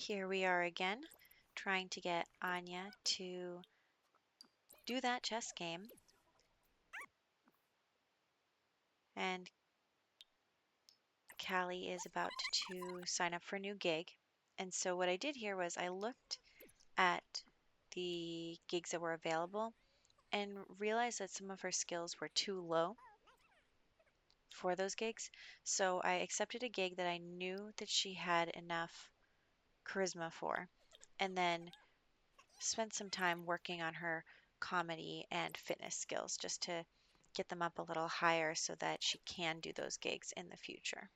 Here we are again, trying to get Anya to do that chess game. And Callie is about to sign up for a new gig. And so what I did here was I looked at the gigs that were available and realized that some of her skills were too low for those gigs. So I accepted a gig that I knew that she had enough charisma for, and then spent some time working on her comedy and fitness skills just to get them up a little higher so that she can do those gigs in the future.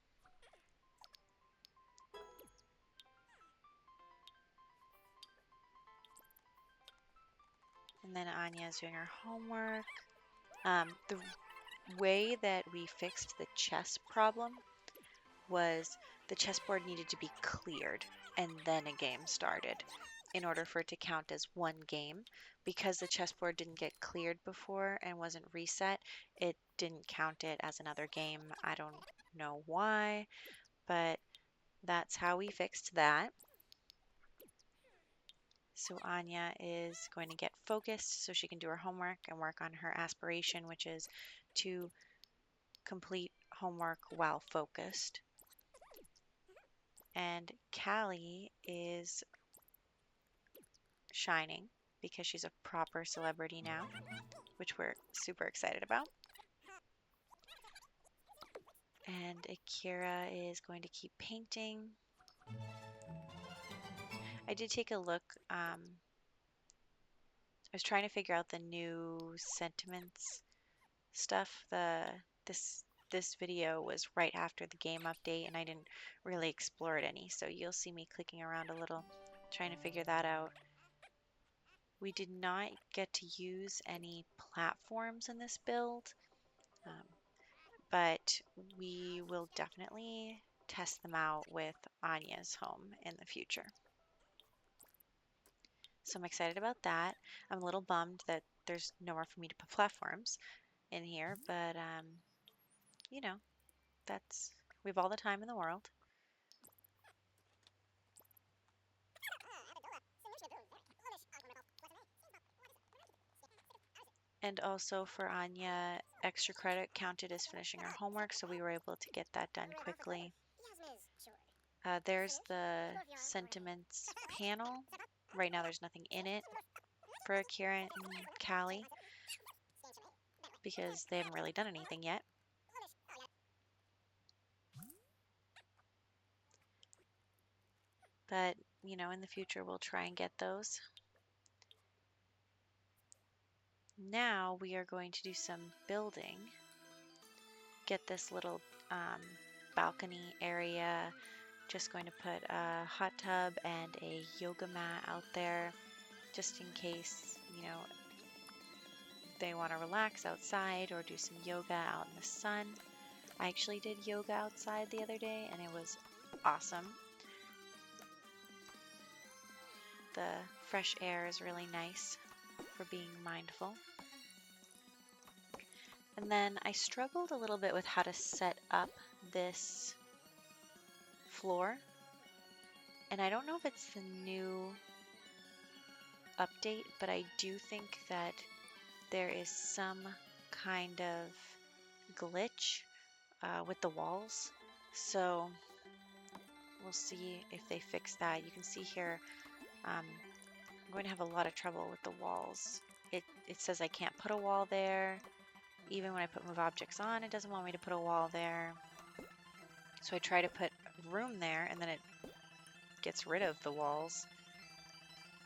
And then Anya is doing her homework. The way that we fixed the chess problem was the chessboard needed to be cleared and then a game started in order for it to count as one game. Because the chessboard didn't get cleared before and wasn't reset, it didn't count it as another game. I don't know why, but that's how we fixed that. So Anya is going to get focused so she can do her homework and work on her aspiration, which is to complete homework while focused. And Callie is shining because she's a proper celebrity now, which we're super excited about. And Akira is going to keep painting. I did take a look. I was trying to figure out the new sentiments stuff. This video was right after the game update, and I didn't really explore it any. So you'll see me clicking around a little, trying to figure that out. We did not get to use any platforms in this build, um, but we will definitely test them out with Anya's home in the future. So I'm excited about that. I'm a little bummed that there's nowhere for me to put platforms in here, but you know, that's we have all the time in the world. And also for Anya, extra credit counted as finishing her homework, so we were able to get that done quickly. There's the sentiments panel. Right now there's nothing in it for Akira and Callie because they haven't really done anything yet. But, in the future we'll try and get those. Now we are going to do some building. Get this little balcony area. Just going to put a hot tub and a yoga mat out there just in case, they want to relax outside or do some yoga out in the sun. I actually did yoga outside the other day and it was awesome. The fresh air is really nice for being mindful. And then I struggled a little bit with how to set up this floor. And I don't know if it's the new update, but I do think that there is some kind of glitch with the walls. So we'll see if they fix that. You can see here, I'm going to have a lot of trouble with the walls. It says I can't put a wall there. Even when I put move objects on, it doesn't want me to put a wall there. So I try to put room there, and then it gets rid of the walls.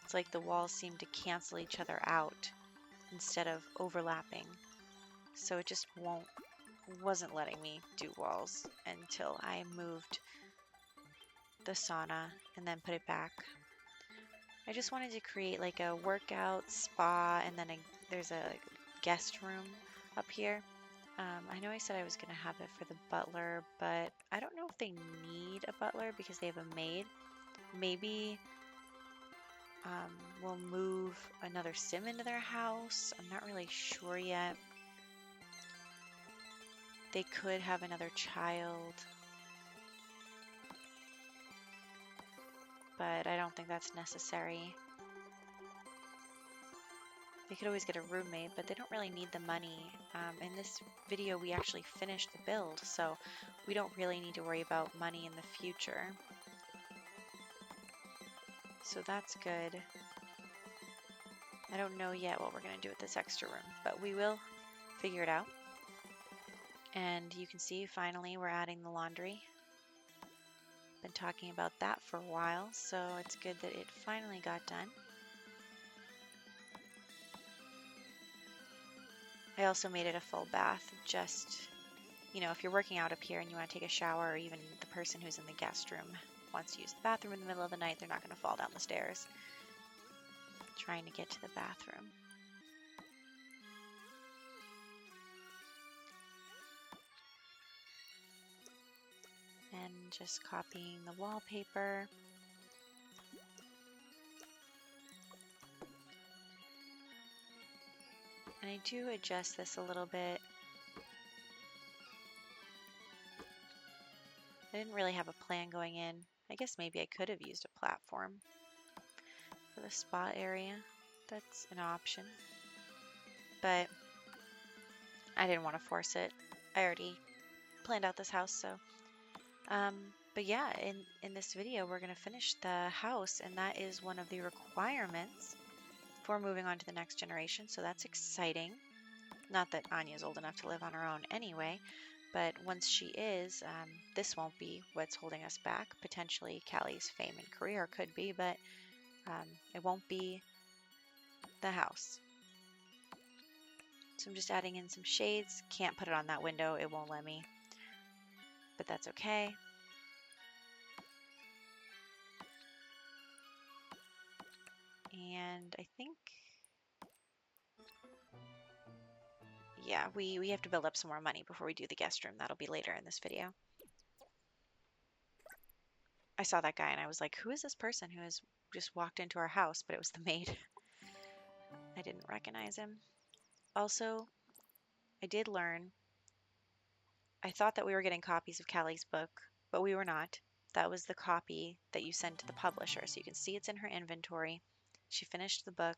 It's like the walls seem to cancel each other out instead of overlapping. So it just wasn't letting me do walls until I moved the sauna and then put it back. I just wanted to create like a workout spa, and then there's a guest room up here. I know I said I was going to have it for the butler, but I don't know if they need a butler because they have a maid. Maybe we'll move another sim into their house. I'm not really sure yet. They could have another child. but I don't think that's necessary. They could always get a roommate, but they don't really need the money. In this video, we actually finished the build, so we don't really need to worry about money in the future. So that's good. I don't know yet what we're going to do with this extra room, but we will figure it out. And you can see finally we're adding the laundry. Been talking about that for a while, so it's good that it finally got done. I also made it a full bath, just, you know, if you're working out up here and you want to take a shower, or even the person who's in the guest room wants to use the bathroom in the middle of the night, they're not going to fall down the stairs trying to get to the bathroom. And just copying the wallpaper. And I do adjust this a little bit. I didn't really have a plan going in. I guess maybe I could have used a platform for the spa area. That's an option. But I didn't want to force it. I already planned out this house, so. But yeah, in this video, we're going to finish the house, and that is one of the requirements for moving on to the next generation, so that's exciting. Not that Anya's old enough to live on her own anyway, but once she is, this won't be what's holding us back. Potentially Callie's fame and career could be, but it won't be the house. So I'm just adding in some shades. Can't put it on that window, it won't let me, but that's okay. And I think, yeah, we have to build up some more money before we do the guest room. That'll be later in this video. I saw that guy and I was like, who is this person who has just walked into our house? But it was the maid. I didn't recognize him. Also, I did learn, I thought that we were getting copies of Callie's book, but we were not. That was the copy that you send to the publisher. So you can see it's in her inventory. She finished the book,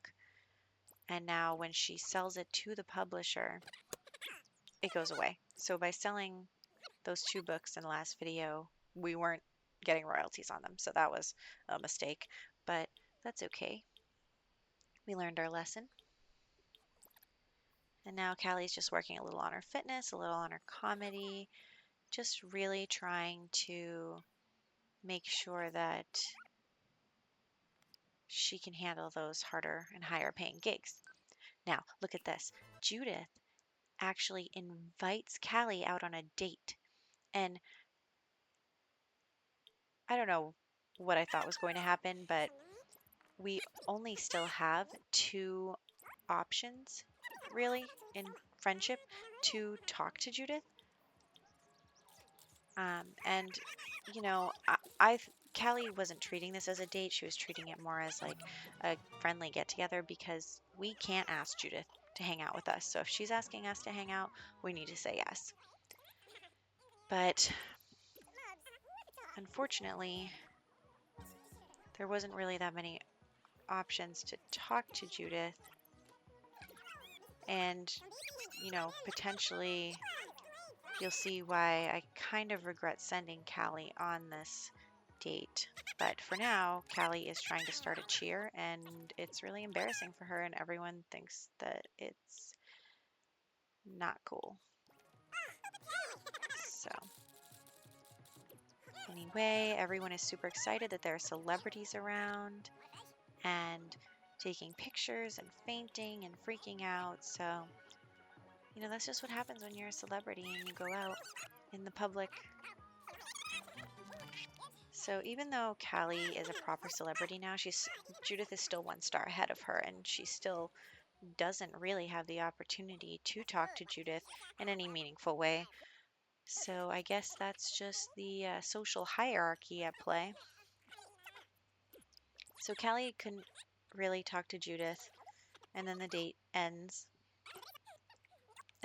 and now when she sells it to the publisher, it goes away. So by selling those 2 books in the last video, we weren't getting royalties on them. So that was a mistake, but that's okay. We learned our lesson. And now Callie's just working a little on her fitness, a little on her comedy, just really trying to make sure that she can handle those harder and higher paying gigs. Now, look at this. Judith actually invites Callie out on a date. And I don't know what I thought was going to happen, but we only still have 2 options, really, in friendship to talk to Judith. And, you know, Callie wasn't treating this as a date. She was treating it more as like a friendly get-together because we can't ask Judith to hang out with us. So if she's asking us to hang out, we need to say yes. But unfortunately, there wasn't really that many options to talk to Judith. And, you know, potentially you'll see why I kind of regret sending Callie on this date. But for now, Callie is trying to start a cheer, and it's really embarrassing for her, and everyone thinks that it's not cool. So, anyway, everyone is super excited that there are celebrities around and taking pictures and fainting and freaking out. So, you know, that's just what happens when you're a celebrity and you go out in the public. So even though Callie is a proper celebrity now, Judith is still 1 star ahead of her, and she still doesn't really have the opportunity to talk to Judith in any meaningful way. So I guess that's just the social hierarchy at play. So Callie couldn't really talk to Judith, and then the date ends.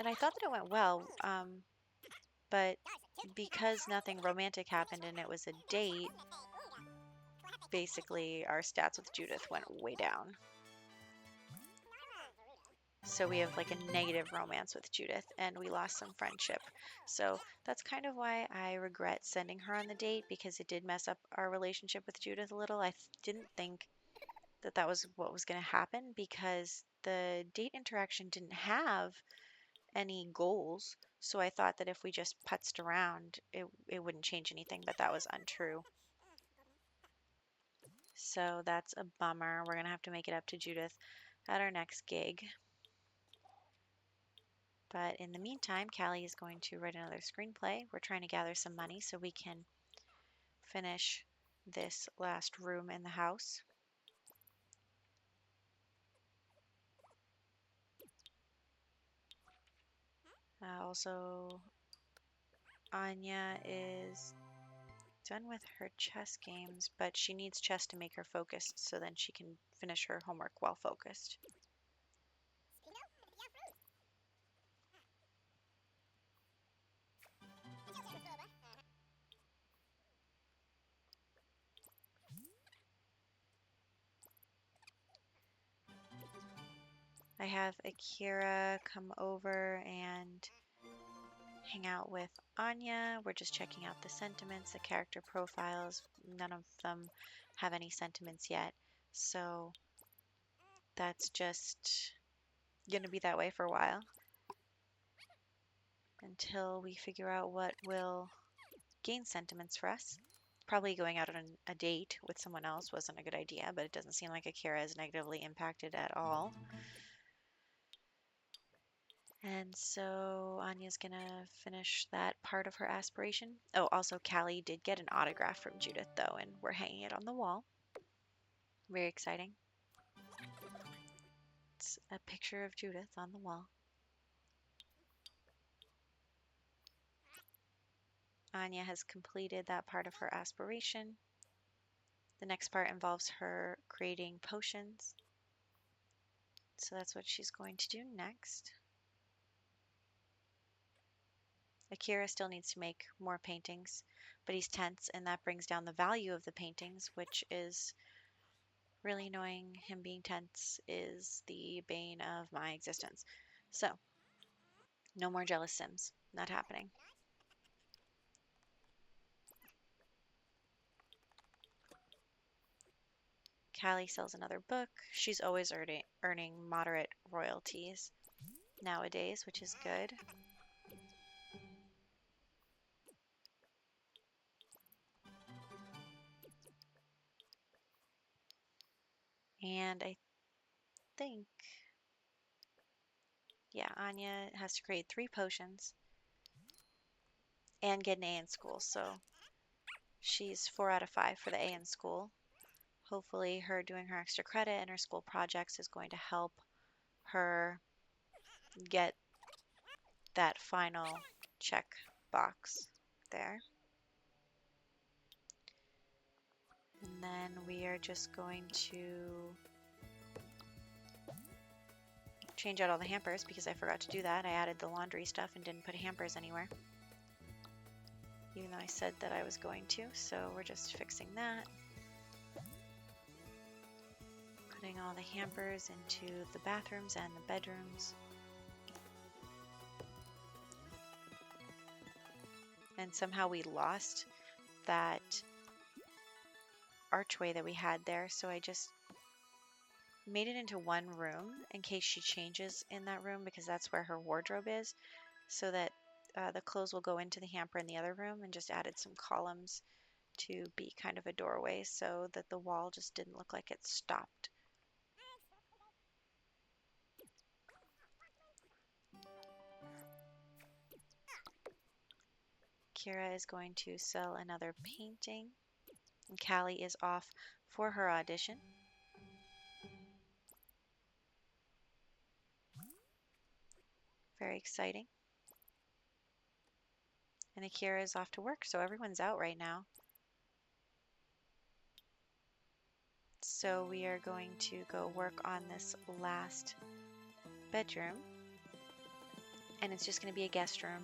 And I thought that it went well, but because nothing romantic happened and it was a date, basically our stats with Judith went way down. So we have like a negative romance with Judith, and we lost some friendship. So that's kind of why I regret sending her on the date, because it did mess up our relationship with Judith a little. I didn't think that that was what was going to happen, because the date interaction didn't have any goals. So I thought that if we just putzed around, it wouldn't change anything, but that was untrue. So that's a bummer. We're going to have to make it up to Judith at our next gig. But in the meantime, Callie is going to write another screenplay. We're trying to gather some money so we can finish this last room in the house. Also, Anya is done with her chess games, but she needs chess to make her focused so then she can finish her homework while focused. I have Akira come over and hang out with Anya. We're just checking out the sentiments, the character profiles. None of them have any sentiments yet. So that's just going to be that way for a while until we figure out what will gain sentiments for us. Probably going out on a date with someone else wasn't a good idea, but it doesn't seem like Akira is negatively impacted at all. And so Anya's gonna finish that part of her aspiration. Oh, also Callie did get an autograph from Judith though, and we're hanging it on the wall. Very exciting. It's a picture of Judith on the wall. Anya has completed that part of her aspiration. The next part involves her creating potions. So that's what she's going to do next. Akira still needs to make more paintings, but he's tense, and that brings down the value of the paintings, which is really annoying. Him being tense is the bane of my existence. So, no more jealous Sims. Not happening. Callie sells another book. She's always earning moderate royalties nowadays, which is good. And I think, yeah, Anya has to create 3 potions and get an A in school. So she's 4 out of 5 for the A in school. Hopefully her doing her extra credit and her school projects is going to help her get that final check box there. And then we are just going to change out all the hampers because I forgot to do that. I added the laundry stuff and didn't put hampers anywhere, even though I said that I was going to. So we're just fixing that. Putting all the hampers into the bathrooms and the bedrooms. And somehow we lost that archway that we had there, so I just made it into one room in case she changes in that room, because that's where her wardrobe is, so that the clothes will go into the hamper in the other room, and just added some columns to be kind of a doorway so that the wall just didn't look like it stopped. Kira is going to sell another painting, and Callie is off for her audition. Very exciting. And Akira is off to work, so everyone's out right now. So we are going to go work on this last bedroom. And it's just going to be a guest room.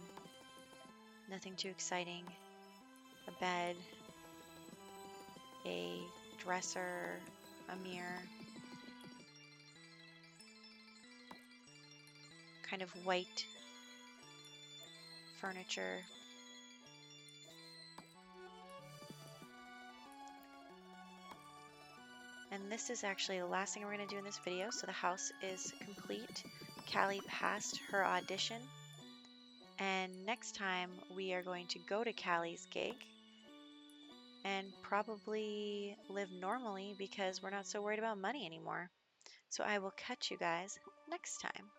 Nothing too exciting. A bed, a dresser, a mirror, kind of white furniture. And this is actually the last thing we're going to do in this video. So the house is complete. Callie passed her audition. And next time we are going to go to Callie's gig and probably live normally because we're not so worried about money anymore. So I will catch you guys next time.